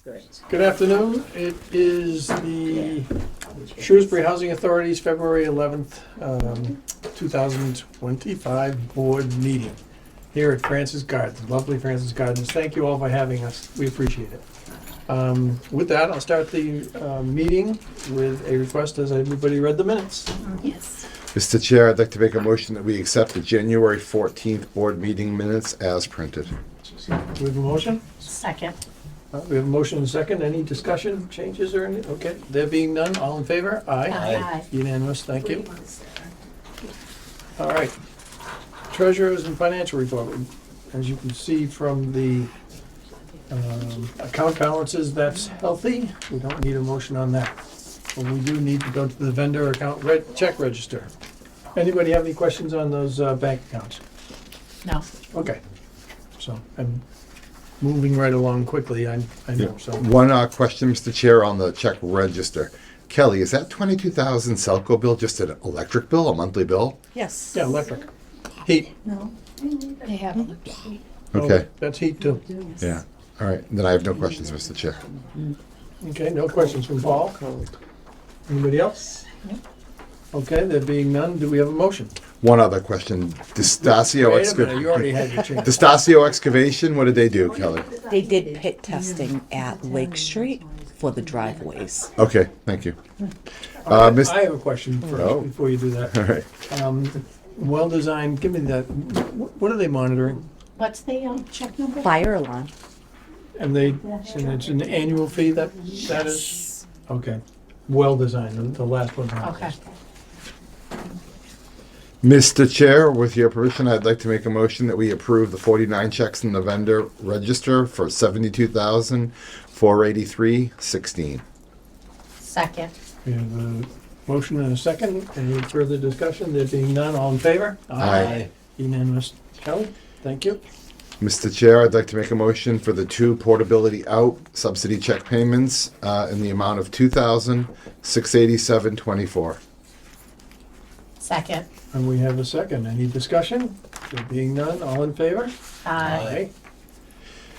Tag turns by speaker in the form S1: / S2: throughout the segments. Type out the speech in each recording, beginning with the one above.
S1: Good afternoon. It is the Shrewsbury Housing Authority's February 11th, 2025 board meeting here at Francis Gardens, lovely Francis Gardens. Thank you all for having us. We appreciate it. With that, I'll start the meeting with a request. Has everybody read the minutes?
S2: Yes.
S3: Mr. Chair, I'd like to make a motion that we accept the January 14th board meeting minutes as printed.
S1: We have a motion?
S2: Second.
S1: We have a motion and a second. Any discussion, changes, or any? Okay, there being none, all in favor?
S2: Aye.
S1: Unanimous, thank you. All right. Treasurers and financial report. As you can see from the account balances, that's healthy. We don't need a motion on that. But we do need to go to the vendor account check register. Anybody have any questions on those bank accounts?
S2: No.
S1: Okay. So I'm moving right along quickly, I know, so.
S3: One question, Mr. Chair, on the check register. Kelly, is that 22,000 Selco bill just an electric bill, a monthly bill?
S4: Yes.
S1: Yeah, electric. Heat.
S2: No. They have electricity.
S3: Okay,
S1: Oh, that's heat too.
S3: yeah. All right, then I have no questions, Mr. Chair.
S1: Okay, no questions from Paul. Anybody else? Okay, there being none, do we have a motion?
S3: One other question. Distasio
S1: Wait a minute, you already had your chance.
S3: Distasio Excavation, what did they do, Kelly?
S4: They did pit testing at Lake Street for the driveways.
S3: Okay, thank you.
S1: Okay,
S3: Miss-
S1: I have a question first,
S3: Oh.
S1: before you do that.
S3: All right.
S1: Well-designed, give me that, what are they monitoring?
S2: What's the check number?
S4: Fire alarm.
S1: And it's an annual fee that is? Okay. Well-designed, the last one.
S2: Okay.
S3: Mr. Chair, with your permission, I'd like to make a motion that we approve the 49 checks in the vendor register for $72,483.16.
S2: Second.
S1: We have a motion and a second. Any further discussion? There being none, all in favor?
S3: Aye.
S1: Unanimous. Kelly, thank you.
S3: Mr. Chair, I'd like to make a motion for the two portability out subsidy check payments in the amount of $2,687.24.
S2: Second.
S1: And we have a second. Any discussion? There being none, all in favor?
S2: Aye.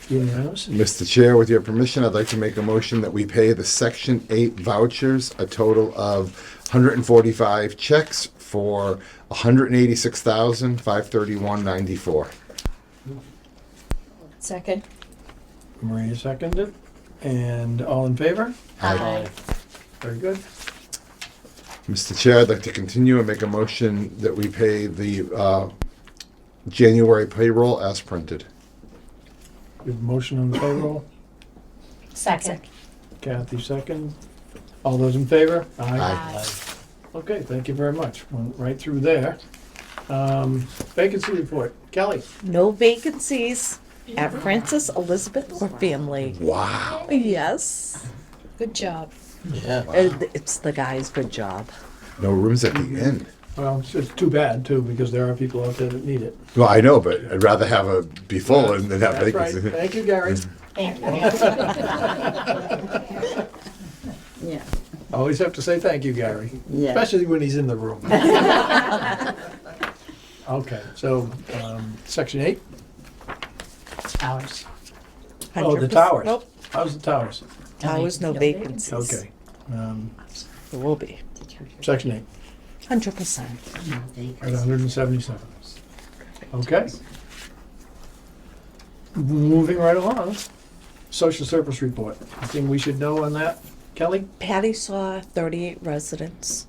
S1: Unanimous.
S3: Mr. Chair, with your permission, I'd like to make a motion that we pay the Section 8 vouchers, a total of 145 checks for $186,531.94.
S2: Second.
S1: Maria seconded. And all in favor?
S2: Aye.
S1: Very good.
S3: Mr. Chair, I'd like to continue and make a motion that we pay the January payroll as printed.
S1: We have a motion on the payroll.
S2: Second.
S1: Kathy second. All those in favor?
S3: Aye.
S1: Okay, thank you very much. Went right through there. Vacancy report. Kelly?
S4: No vacancies at Francis Elizabeth or family.
S3: Wow.
S4: Yes.
S2: Good job.
S4: It's the guy's good job.
S3: No rooms at the inn.
S1: Well, it's just too bad too, because there are people out there that need it.
S3: Well, I know, but I'd rather have a be full than have
S1: That's right.
S3: vacancy.
S1: Thank you, Gary.
S2: Thank you.
S5: Yeah.
S1: Always have to say thank you, Gary,
S5: Yeah.
S1: especially when he's in the room. Okay, so, section 8.
S2: Ours.
S1: Oh, the
S4: 100%.
S1: towers.
S4: Nope.
S1: How's the towers?
S4: Towers, no vacancies.
S1: Okay.
S4: There will be.
S1: Section 8,
S4: 100%.
S1: at 177. Okay. Moving right along. Social service report. Anything we should know on that? Kelly?
S4: Patty saw 38 residents.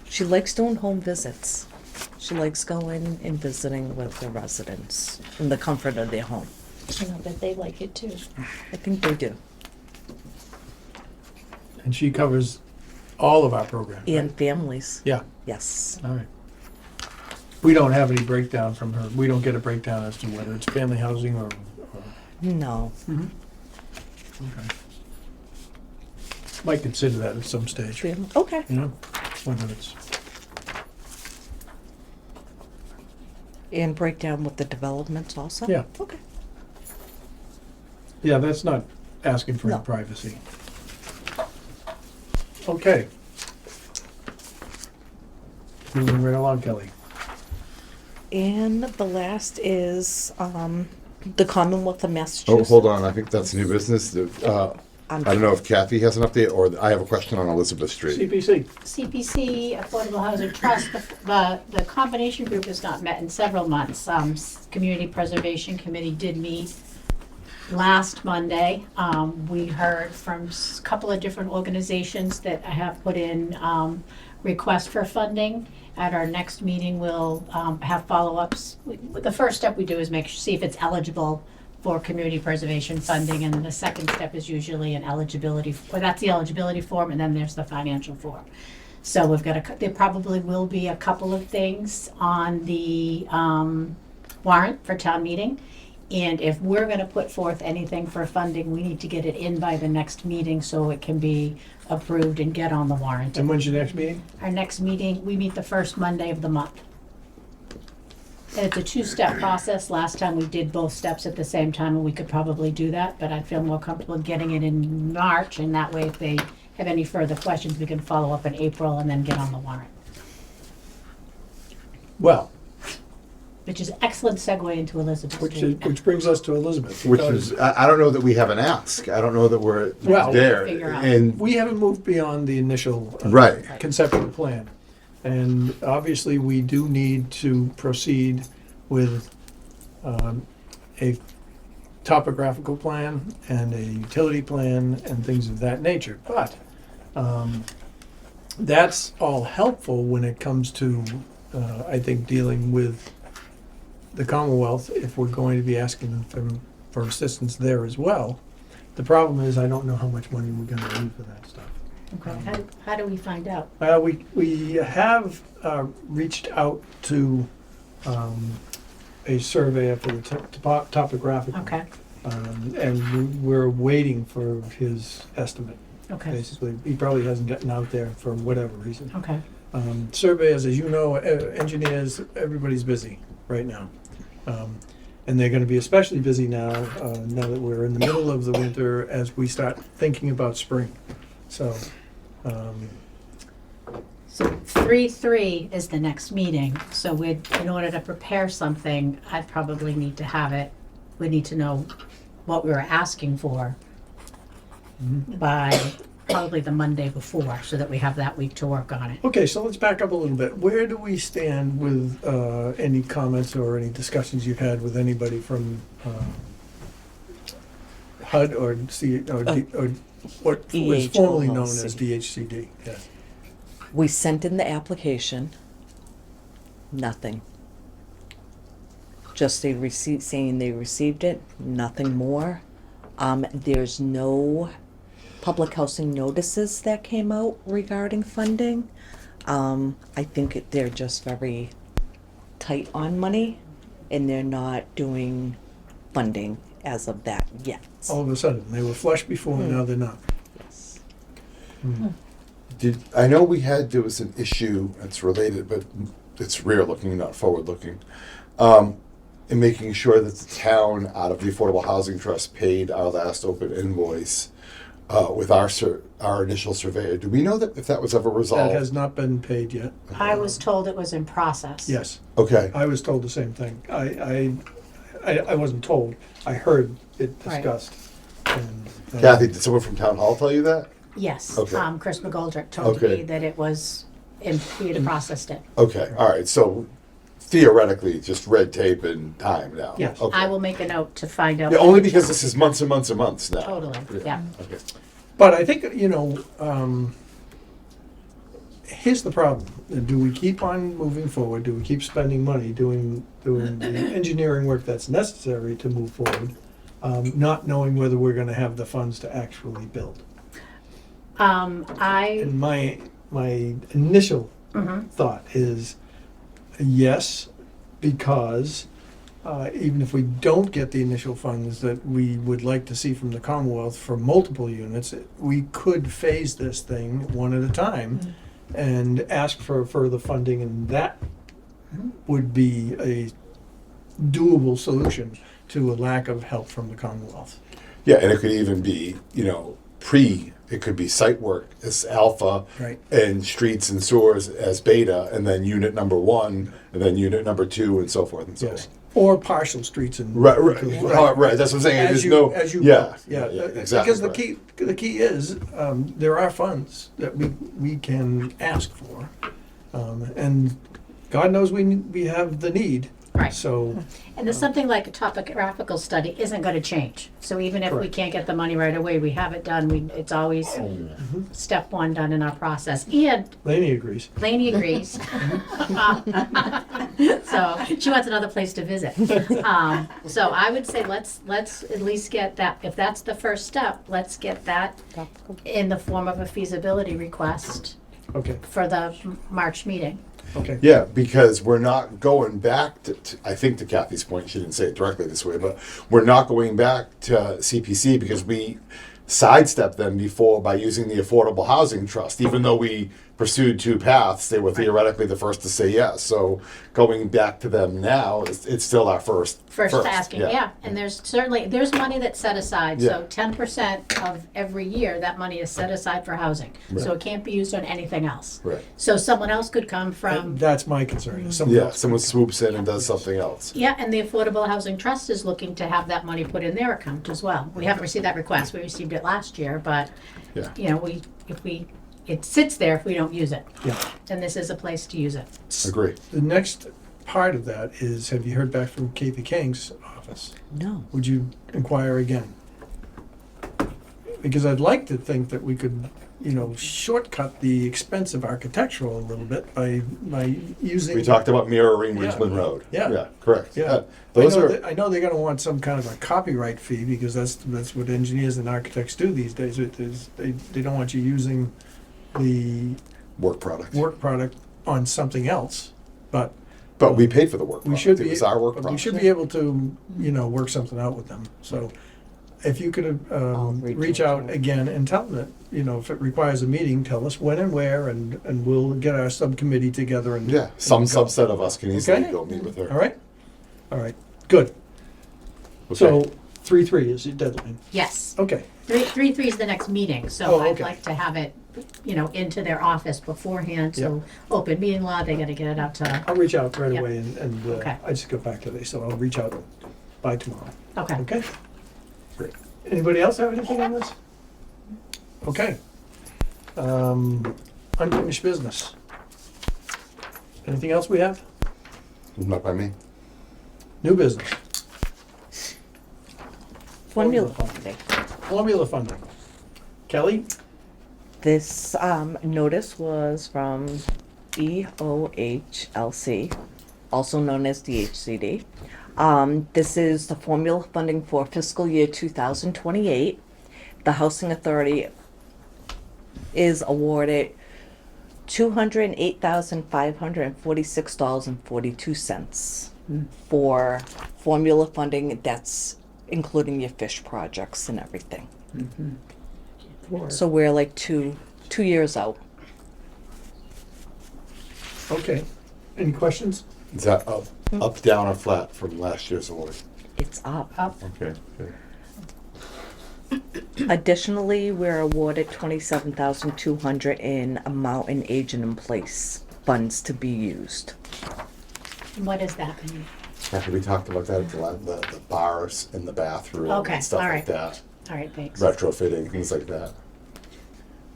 S4: She likes doing home visits. She likes going and visiting with the residents in the comfort of their home.
S2: I know that they like it too.
S4: I think they do.
S1: And she covers all of our programs. right?
S4: And families.
S1: Yeah,
S4: Yes.
S1: all right. We don't have any breakdown from her. We don't get a breakdown as to whether it's family housing or.
S4: No.
S1: Okay. Might consider that at some stage,
S4: Okay.
S1: you know, whether it's.
S4: And break down with the developments also?
S1: Yeah.
S4: Okay.
S1: Yeah, that's not asking for any
S4: No.
S1: privacy. Okay. Moving right along, Kelly.
S4: And the last is The Commonwealth of
S3: Oh,
S4: Massachusetts.
S3: hold on, I think that's new business. I
S4: I'm-
S3: don't know if Kathy has an update, or I have a question on Elizabeth Street.
S1: CPC,
S5: CPC, Affordable Housing Trust, the combination group has not met in several months. Community Preservation Committee did meet last Monday. We heard from a couple of different organizations that have put in requests for funding. At our next meeting, we'll have follow-ups. The first step we do is see if it's eligible for community preservation funding, and then the second step is usually an eligibility, or that's the eligibility form, and then there's the financial form. So we've got there probably will be a couple of things on the warrant for town meeting. And if we're gonna put forth anything for funding, we need to get it in by the next meeting so it can be approved and get on the warrant.
S1: and when's your next meeting?
S5: Our next meeting, we meet the first Monday of the month. And it's a two-step process. Last time we did both steps at the same time, and we could probably do that, but I feel more comfortable getting it in March, and that way if they have any further questions, we can follow up in April and then get on the warrant.
S1: Well,
S5: Which is an excellent segue into Elizabeth Street.
S1: which brings us to Elizabeth.
S3: Which
S1: because
S3: is, I don't know that we have an ask. I don't know that we're
S1: Well-
S3: there.
S5: Figure out.
S3: And,
S1: we haven't moved beyond the initial
S3: right,
S1: conceptual plan. And obviously, we do need to proceed with a topographical plan and a utility plan and things of that nature. But that's all helpful when it comes to, I think, dealing with the Commonwealth, if we're going to be asking them for assistance there as well. The problem is, I don't know how much money we're gonna need for that stuff.
S5: Okay, how do we find out?
S1: We have reached out to a surveyor for the topographical.
S5: Okay,
S1: And we're waiting for his estimate,
S5: okay,
S1: basically. He probably hasn't gotten out there for whatever reason.
S5: okay.
S1: Surveyors, as you know, engineers, everybody's busy right now. And they're gonna be especially busy now, now that we're in the middle of the winter, as we start thinking about spring. So,
S5: So 3/3 is the next meeting, so in order to prepare something, I'd probably need to have it, we need to know what we were asking for by probably the Monday before, so that we have that week to work on it.
S1: okay, so let's back up a little bit. Where do we stand with any comments or any discussions you've had with anybody from HUD or or what was formerly known as DHCD? Yeah.
S4: We sent in the application. Nothing. Just saying they received it, nothing more. There's no public housing notices that came out regarding funding. I think they're just very tight on money, and they're not doing funding as of that yet.
S1: All of a sudden, they were flush before, now they're not.
S4: Yes.
S3: I know there was an issue, it's related, but it's rear looking, not forward looking, in making sure that the town, out of the Affordable Housing Trust, paid our last open invoice with our initial surveyor. Do we know that if that was ever
S1: That
S3: resolved?
S1: has not been paid yet.
S5: I was told it was in process.
S1: Yes,
S3: Okay,
S1: I was told the same thing. I wasn't told, I heard it
S5: Right.
S1: discussed. And,
S3: Kathy, did someone from town hall tell you that?
S5: Yes,
S3: Okay.
S5: Chris McGoldrick told
S3: Okay.
S5: me that it was, we had processed it.
S3: Okay, all right, so theoretically, just red tape and time now.
S1: Yes.
S3: Okay.
S5: I will make a note to find out.
S3: Yeah, only because this is months and months and months now.
S5: Totally, yeah.
S3: Okay.
S1: But I think, here's the problem. Do we keep on moving forward? Do we keep spending money doing the engineering work that's necessary to move forward, not knowing whether we're gonna have the funds to actually build? And my initial thought is yes, because even if we don't get the initial funds that we would like to see from the Commonwealth for multiple units, we could phase this thing one at a time and ask for further funding, and that would be a doable solution to a lack of help from the Commonwealth.
S3: Yeah, and it could even be, it could be site work as alpha,
S1: Right.
S3: and streets and sewers as beta, and then unit number 1, and then unit number 2, and so forth and so
S1: Yes.
S3: on.
S1: Or partial streets and.
S3: Right, right. That's what I'm saying.
S1: As
S3: There's
S1: you,
S3: no,
S1: as you
S3: yeah,
S1: go. Yeah,
S3: exactly.
S1: because the key is, there are funds that we can ask for. And God knows we have the need.
S5: Right.
S1: So,
S5: And there's something like a topographical study isn't gonna change. So even if we
S1: Correct.
S5: can't get the money right away, we have it done, it's always step one done in our process. And
S1: Laney agrees.
S5: Lainey agrees. So she wants another place to visit. So I would say let's at least get that, if that's the first step, let's get that in the form of a feasibility request
S1: Okay,
S5: for the March meeting.
S1: okay.
S3: Yeah, because we're not going back to, I think to Kathy's point, she didn't say it directly this way, but we're not going back to CPC because we sidestepped them before by using the Affordable Housing Trust. Even though we pursued 2 paths, they were theoretically the first to say yes. So going back to them now, it's still our first.
S5: First asking, yeah, and there's money that's set aside, so
S3: Yeah.
S5: 10% of every year, that money is set aside for housing. So
S3: Right.
S5: it can't be used on anything else.
S3: Right.
S5: So someone else could come
S1: And
S5: from,
S1: that's my concern. is someone
S3: Yeah,
S1: else-
S3: someone swoops in and does something else.
S5: yeah, and the Affordable Housing Trust is looking to have that money put in their account as well. We haven't received that request, we received it last year, but,
S3: Yeah.
S5: you know, it sits there if we don't use it,
S1: Yeah.
S5: and this is a place to use it.
S3: Agree.
S1: The next part of that is, have you heard back from Kathy King's office?
S4: No.
S1: Would you inquire again? Because I'd like to think that we could, shortcut the expense of architectural a little bit by using.
S3: We talked about mirroring
S1: Yeah.
S3: Ridgeland Road.
S1: Yeah.
S3: Yeah, correct.
S1: Yeah.
S3: Those
S1: I know
S3: are,
S1: I know they're gonna want some kind of a copyright fee, because that's what engineers and architects do these days. They don't want you using the
S3: work product.
S1: work product on something else, but
S3: But we paid for the work
S1: we
S3: product.
S1: should
S3: It
S1: be,
S3: was our work
S1: we
S3: product.
S1: should be able to, work something out with them. So if you could,
S4: I'll
S1: reach out again and tell them that, if it requires a meeting, tell us when and where, and we'll get our subcommittee together and.
S3: Yeah, some
S1: and go.
S3: subset of us can easily
S1: Okay.
S3: go meet with her.
S1: All right? All right, good.
S3: Okay.
S1: So 3/3 is your deadline.
S5: Yes,
S1: Okay,
S5: 3/3 is the next meeting, so
S1: Oh,
S5: I'd
S1: okay.
S5: like to have it, into their office beforehand, so open meeting law, they gotta get it out to,
S1: I'll reach out right
S5: Yep.
S1: away and
S5: Okay.
S1: I just got back today, so I'll reach out by tomorrow.
S5: okay.
S1: Okay? Great. Anybody else have anything on this? Okay. Unfinished business. Anything else we have?
S3: Not by me.
S1: New business.
S4: Formula funding.
S1: Formula funding. Kelly?
S4: This notice was from EOHLC, also known as DHCD. This is the formula funding for fiscal year 2028. The Housing Authority is awarded $208,546.42 for formula funding. That's including your fish projects and everything. So we're like two years out.
S1: Okay. Any questions?
S3: Is that up, down, or flat from last year's award?
S4: It's up.
S3: Okay. Good.
S4: Additionally, we're awarded $27,200 in amount and agent in place funds to be used.
S5: What does that mean?
S3: After we talked about that, the bars in the bathroom
S5: Okay,
S3: and stuff
S5: all
S3: like
S5: right.
S3: that,
S5: All right, thanks.
S3: retrofitting, things like that.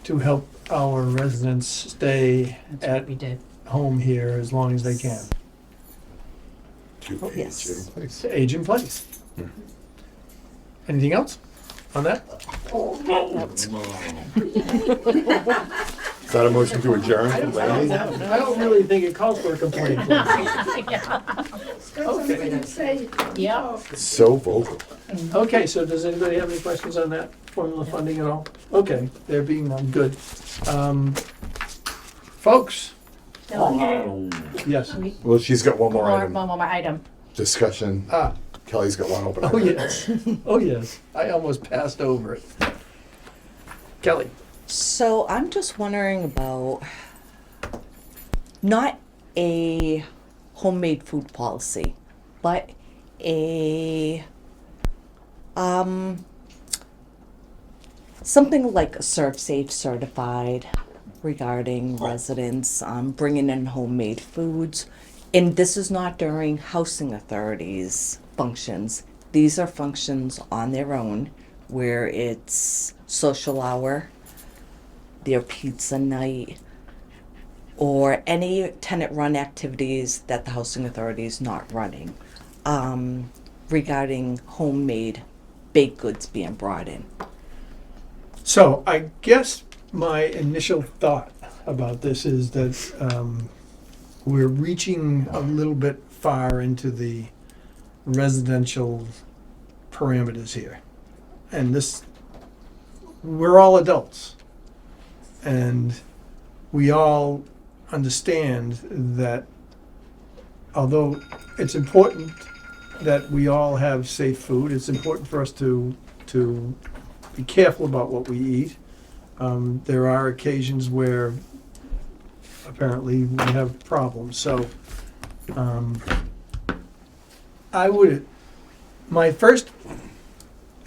S1: To help our residents stay
S5: That's
S1: at
S5: what we did.
S1: home here as long as they can.
S3: To
S4: Oh,
S3: age
S4: yes.
S3: in place.
S1: To age in place.
S3: Hmm.
S1: Anything else on that?
S3: Is that a motion to adjourn?
S1: I don't really think it calls for a complaint. Okay.
S5: Yeah.
S3: So vocal.
S1: Okay, so does anybody have any questions on that formula funding at all? Okay, there being none, good. Folks, yes.
S3: Well, she's got one more
S5: One
S3: item.
S5: more item.
S3: Discussion.
S1: Ah,
S3: Kelly's got one open
S1: oh
S3: item.
S1: yes, oh yes, I almost passed over it. Kelly,
S4: So I'm just wondering about not a homemade food policy, but a something like Serve Safe certified regarding residents, bringing in homemade foods. And this is not during housing authorities functions. These are functions on their own where it's social hour, their pizza night, or any tenant run activities that the housing authority is not running, regarding homemade baked goods being brought in.
S1: So I guess my initial thought about this is that we're reaching a little bit far into the residential parameters here. And we're all adults. And we all understand that although it's important that we all have safe food, it's important for us to be careful about what we eat. There are occasions where apparently we have problems. So my first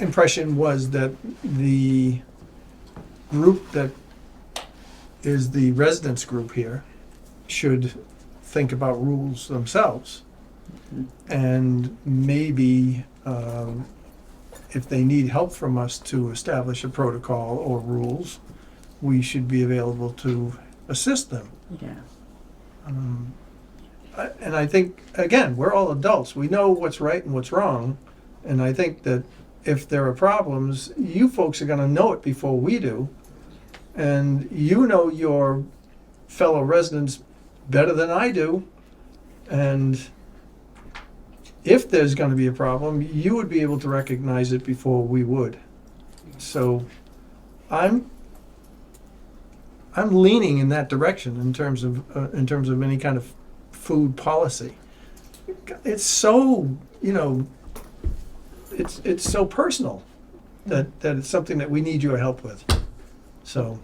S1: impression was that the group that is the residents group here should think about rules themselves. And maybe if they need help from us to establish a protocol or rules, we should be available to assist them.
S4: Yeah.
S1: And I think, again, we're all adults. We know what's right and what's wrong. And I think that if there are problems, you folks are going to know it before we do. And you know your fellow residents better than I do. And if there's going to be a problem, you would be able to recognize it before we would. So I'm leaning in that direction in terms of any kind of food policy. It's so, it's so personal that it's something that we need your help with. So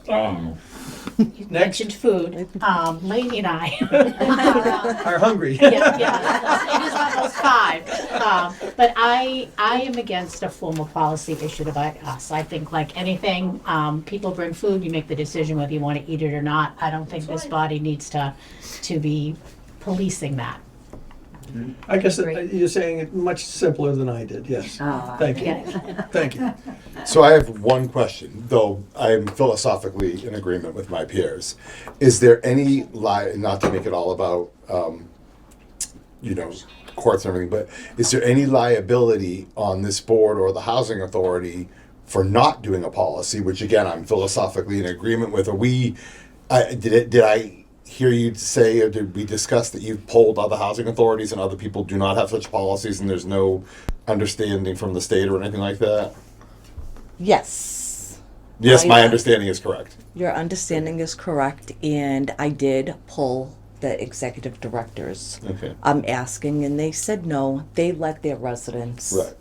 S5: You
S1: Next.
S5: mentioned food. Lainey and I.
S1: are hungry.
S5: Yeah, it is almost 5. But I am against a formal policy issued by us. I think like anything, people bring food, you make the decision whether you want to eat it or not. I don't think this body needs to be policing that.
S1: I guess you're saying it much simpler than I did, yes. Thank you.
S5: Yeah.
S1: Thank you.
S3: So I have one question, though I'm philosophically in agreement with my peers. Is there any not to make it all about, courts and everything, but is there any liability on this board or the housing authority for not doing a policy, which again, I'm philosophically in agreement with? Did I hear you say, or did we discuss that you've polled other housing authorities and other people do not have such policies and there's no understanding from the state or anything like that?
S4: Yes.
S3: Yes, my understanding is correct.
S4: Your understanding is correct, and I did pull the executive directors.
S3: Okay.
S4: I'm asking, and they said no. They let their residents.
S3: Right.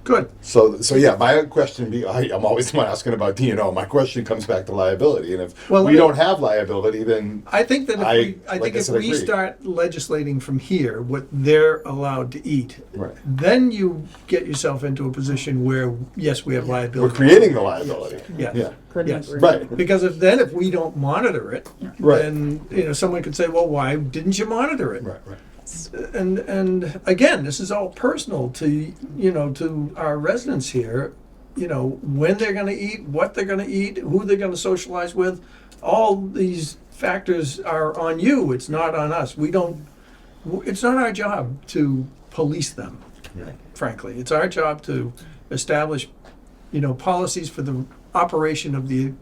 S1: Good.
S3: So yeah, my question I'm always the one asking about D&O. My question comes back to liability, and if
S1: Well,
S3: we don't have liability, then
S1: I think that if we
S3: agree.
S1: start legislating from here what they're allowed to eat,
S3: Right.
S1: then you get yourself into a position where, yes, we have
S3: We're
S1: liability.
S3: creating the liability.
S1: Yes.
S3: Yeah.
S1: Yes.
S3: Right.
S1: Because if we don't monitor it,
S3: Right.
S1: then someone could say, well, why didn't you monitor it?
S3: Right.
S1: And again, this is all personal to our residents here. When they're going to eat, what they're going to eat, who they're going to socialize with. All these factors are on you. It's not on us. It's not our job to police them.
S3: Right.
S1: Frankly, it's our job to establish, policies for the operation of the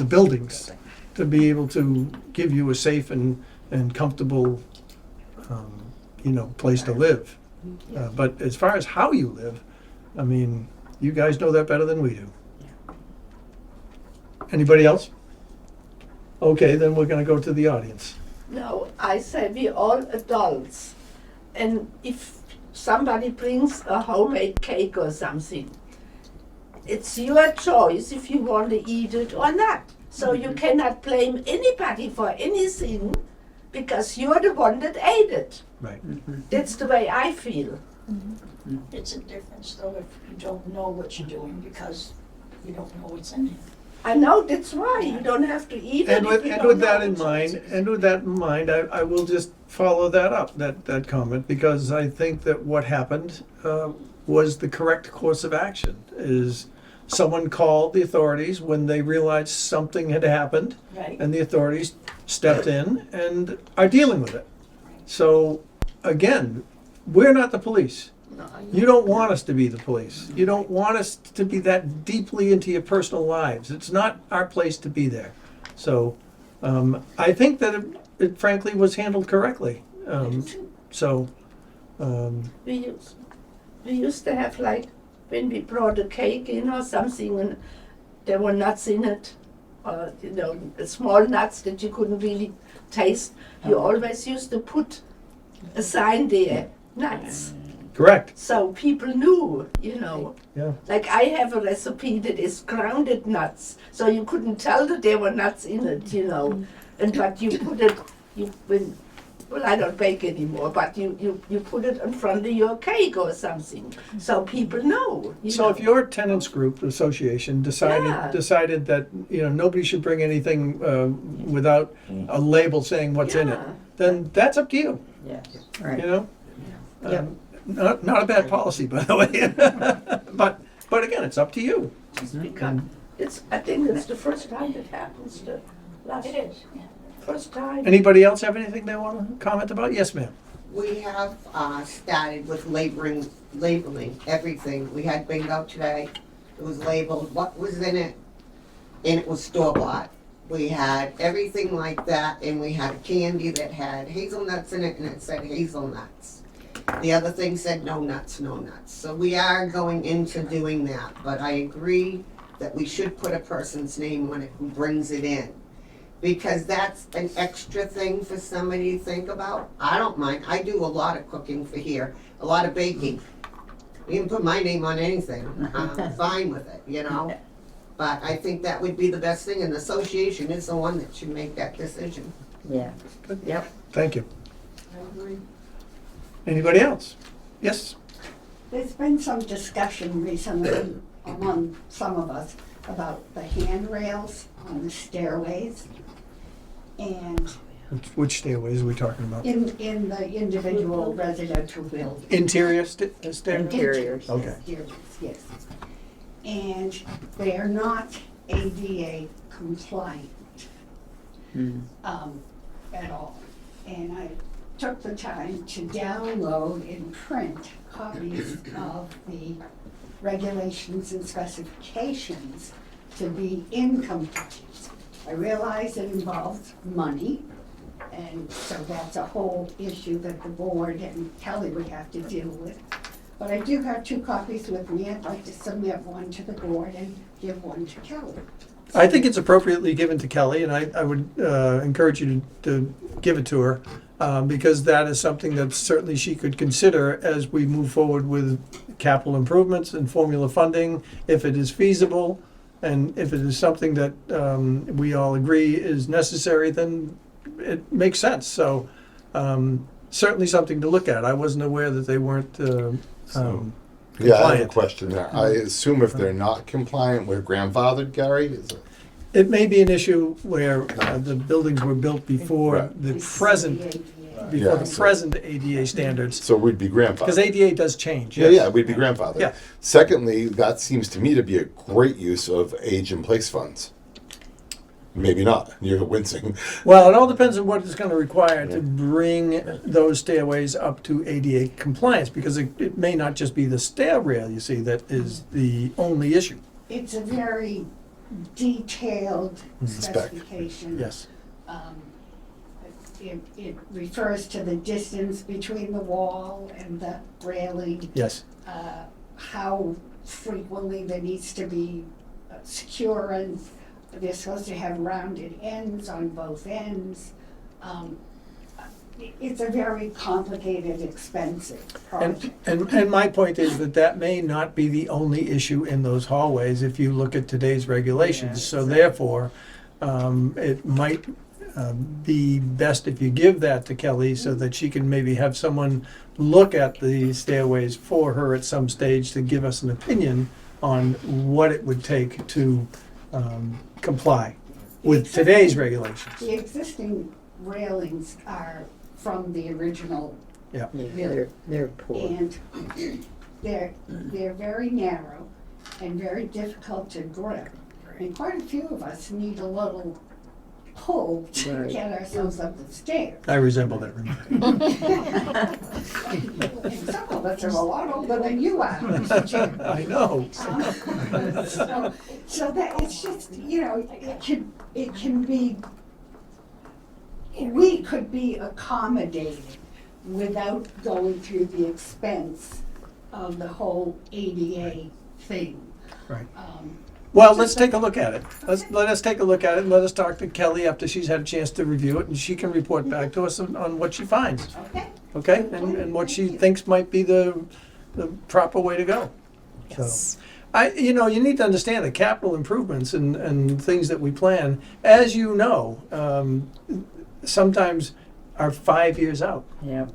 S1: buildings, to be able to give you a safe and comfortable place to live. But as far as how you live, I mean, you guys know that better than we do. Anybody else? Okay, then we're gonna go to the audience.
S6: No, I say we all adults. And if somebody brings a homemade cake or something, it's your choice if you want to eat it or not. So you cannot blame anybody for anything because you're the one that ate it.
S1: Right.
S6: That's the way I feel.
S7: It's a difference though if you don't know what you're doing because you don't know what's in there.
S6: I know, that's why, you don't have to eat it
S1: And
S6: if
S1: with,
S6: you
S1: and
S6: don't
S1: with
S6: know
S1: that in
S6: what's
S1: mind, I will just follow that up, that comment, because I think that what happened was the correct course of action. Is someone called the authorities when they realized something had happened,
S7: Right.
S1: and the authorities stepped in and are dealing with it. So, again, we're not the police.
S6: No, I know.
S1: You don't want us to be the police. You don't want us to be that deeply into your personal lives. It's not our place to be there. So I think that it frankly was handled correctly. So
S6: We used to have like, when we brought a cake in or something and there were nuts in it, or, you know, small nuts that you couldn't really taste, you always used to put a sign there, nuts.
S1: correct.
S6: So people knew, you know.
S1: Yeah.
S6: Like I have a recipe that is grounded nuts, so you couldn't tell that there were nuts in it, you know. And but you put it, well, I don't bake anymore, but you put it in front of your cake or something, so people know.
S1: So if your tenants group association
S6: Yeah.
S1: decided that nobody should bring anything without a label saying what's in it,
S6: Yeah.
S1: then that's up to you.
S8: Yes.
S1: You know.
S8: Yep.
S1: Not a bad policy, by the way. but again, it's up to you.
S6: Because I think it's the first time it happens.
S7: It is, yeah.
S6: First time.
S1: Anybody else have anything they want to comment about? Yes, ma'am.
S9: We have started with labeling everything. We had bingo today. It was labeled what was in it, and it was store-bought. We had everything like that, and we had candy that had hazelnuts in it, and it said hazelnuts. The other thing said no nuts, no nuts. So we are going into doing that, but I agree that we should put a person's name on it who brings it in. Because that's an extra thing for somebody to think about. I don't mind. I do a lot of cooking for here, a lot of baking. You can put my name on anything. I'm fine with it, you know? But I think that would be the best thing, and the association is the one that should make that decision.
S8: Yeah. Yep.
S1: Thank you. Anybody else? Yes.
S10: There's been some discussion recently among some of us about the handrails on the stairways. And
S1: Which stairways are we talking about?
S10: in the individual residential building.
S1: Interior stairs?
S8: Interiors.
S1: Okay.
S10: Interiors, yes. And they are not ADA compliant at all. And I took the time to download and print copies of the regulations and specifications to be in compliance. I realize it involves money, and so that's a whole issue that the board and Kelly would have to deal with. But I do have 2 copies with me. I'd like to submit one to the board and give one to Kelly.
S1: I think it's appropriately given to Kelly, and I would encourage you to give it to her, because that is something that certainly she could consider as we move forward with capital improvements and formula funding, if it is feasible, and if it is something that we all agree is necessary, then it makes sense. So certainly something to look at. I wasn't aware that they weren't
S3: Yeah, I have a
S1: compliant.
S3: question there. I assume if they're not compliant, we're grandfathered, Gary? Is it?
S1: It may be an issue where the buildings were built before
S3: Right.
S1: the
S10: Before
S1: present,
S10: the ADA.
S1: before
S3: Yeah,
S1: the
S3: so-
S1: present ADA standards,
S3: So we'd be
S1: because
S3: grandfathered.
S1: ADA does change.
S3: Yeah,
S1: yes.
S3: yeah, we'd be grandfathered.
S1: Yeah.
S3: Secondly, that seems to me to be a great use of age and place funds. Maybe not. You're wincing.
S1: Well, it all depends on what it's going to require to bring those stairways up to ADA compliance, because it may not just be the stair rail, you see, that is the only issue.
S10: It's a very detailed
S3: Spec.
S10: specification.
S1: Yes.
S10: It refers to the distance between the wall and the railing,
S1: Yes.
S10: how frequently there needs to be secure, and they're supposed to have rounded ends on both ends. It's a very complicated, expensive project.
S1: And my point is that may not be the only issue in those hallways if you look at today's regulations. So therefore, it might be best if you give that to Kelly so that she can maybe have someone look at the stairways for her at some stage to give us an opinion on what it would take to comply with today's regulations.
S10: The existing railings are from the original
S8: Yeah, they're poor.
S10: and they're very narrow and very difficult to grip. And quite a few of us need a little pull to
S8: Right.
S10: get ourselves up the stairs.
S1: I resemble that remark.
S10: And some of us are a lot older than you are, Mr. Chairman.
S1: I know.
S10: So that it's just, you know, it can be, we could be accommodated without going through the expense of the whole ADA thing.
S1: Right.
S10: Um,
S1: Well, let's take a look at it. Let us take a look at it, and let us talk to Kelly after she's had a chance to review it, and she can report back to us on what she finds,
S10: Okay?
S1: okay? And what she thinks might be the proper way to go.
S4: Yes.
S1: You need to understand that capital improvements and things that we plan, as you know, sometimes are 5 years out.
S8: Yeah.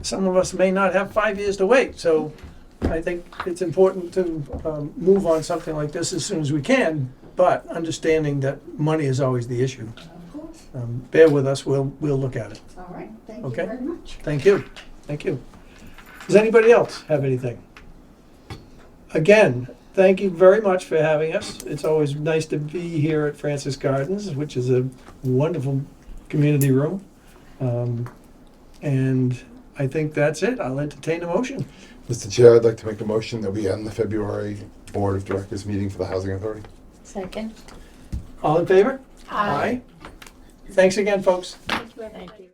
S1: Some of us may not have 5 years to wait, so I think it's important to move on something like this as soon as we can, but understanding that money is always the issue.
S10: Of course.
S1: Bear with us, we'll look at it.
S10: All right, thank you
S1: Okay.
S10: very much.
S1: Thank you, thank you. Does anybody else have anything? Again, thank you very much for having us. It's always nice to be here at Francis Gardens, which is a wonderful community room. And I think that's it. I'll entertain a motion.
S3: Mr. Chair, I'd like to make a motion that we end the February Board of Directors meeting for the Housing Authority.
S2: Second.
S1: All in favor?
S5: Aye.
S1: Thanks again, folks.
S5: Thank you, everybody.